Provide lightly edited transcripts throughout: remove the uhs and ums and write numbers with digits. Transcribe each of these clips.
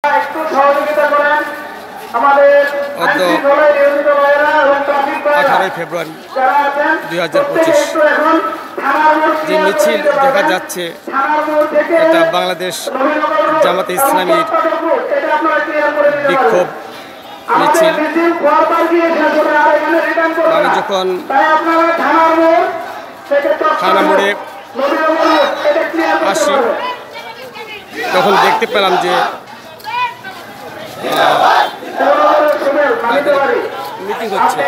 একটু সহযোগিতা করেন আমাদের 18 ফেব্রুয়ারি 2025 যে মিছিল দেখা যাচ্ছে এটা বাংলাদেশ জামাতে ইসলামীর বিক্ষোভ মিছিল। আমি যখন থানা মোড়ে আসি তখন দেখতে পেলাম যে মিটিং হচ্ছে।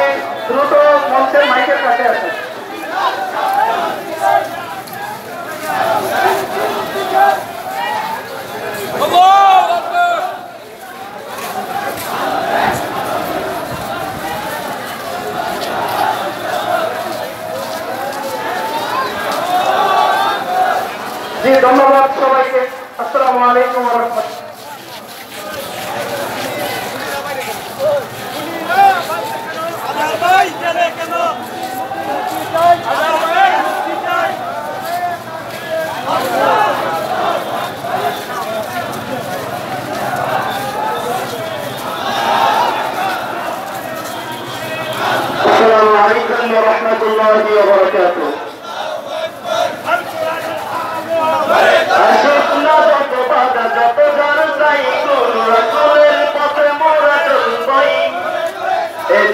জি ধন্যবাদ সবাইকে। আসসালামু আলাইকুম ওয়া রাহমাতুল্লাহ। আসসালামু আলাইকুম ওয়া রাহমাতুল্লাহি ওয়া বারাকাতুহু।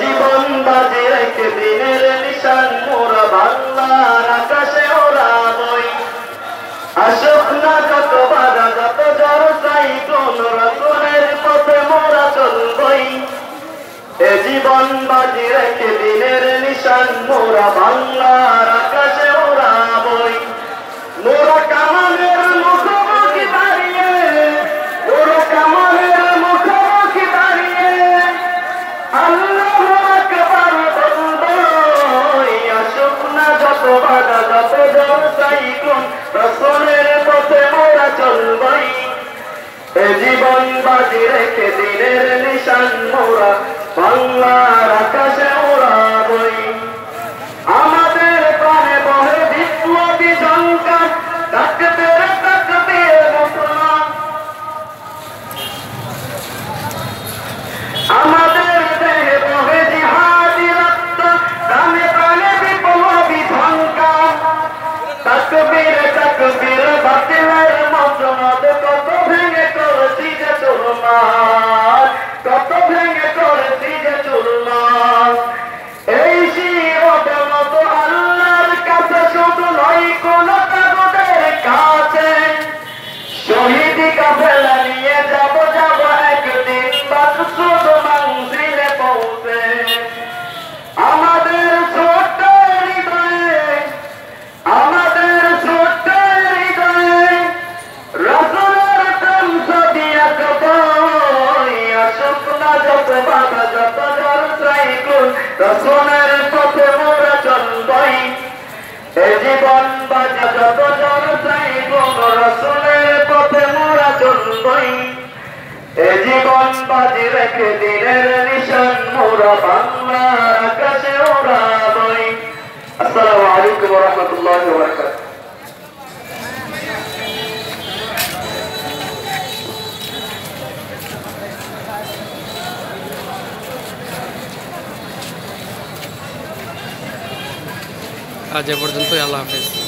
জীবন বাজে রেখে দিনের নিশান মোরা বাংলার আকাশে ওরা বই। আসুক না যত বাধা যত ঝড় সাইক্লোন রাসূলের পথে মোরা চলবই। এ জীবন বাজে রেখে দিনের নিশান মোরা বাংলার আকাশে ওরা বই। মোরা কামানের মুখোমুখি দাঁড়িয়ে, মোরা কামানের মুখোমুখি দাঁড়িয়ে আল্লাহু আকবার বলবই। আসুক না যত বাধা যত ঝড় সাইক্লোন রাসূলের পথে মোরা চলবই। এ জীবন বাজি রেখে দিনের নিশান মোরা বাংলার আকাশে ওড়াবই। আমাদের প্রাণে বহে বিপ্লবী ঝঙ্কার, তাকবীর তাকবীর মুসলমান। আমাদের দেহে বহে জিহাদি রক্ত, প্রাণে প্রাণে বিপ্লবী ঝঙ্কার। তাকবীর তাকবীর বাতিলের মসনদ কত ভেঙে করেছি যে চুরমার, কত ভেঙে করেছি যে চুরমার। এই শিরোট মতো আল্লাহর কাছে শুধু নয় কোন তাগুতের কাছে। শহীদি কাফেলা নিয়ে যাব যাব একদিন মাকসুদ মঞ্জিলে পৌঁছে। আমাদের ছোট্ট হৃদয়ে, আমাদের ছোট্ট হৃদয়ে রাসূলের কণ্ঠ দিয়া কবই। আসুক না যত বাধা যত ঝড় সাইক্লোন রাসূলের পথে মোরা চলবই। এ জীবন বাজে যত ঝড় সাইক্লোন রাসূলের পথে মোরা চলবই। এ জীবন বাজি রেখে দিনের নিশান মোরা বাংলার আকাশে ওড়াবই। আসসালামু আলাইকুম ওয়া রাহমাতুল্লাহি ওয়া বারাকাতুহু। আজ এ পর্যন্তই। আল্লাহ হাফেজ।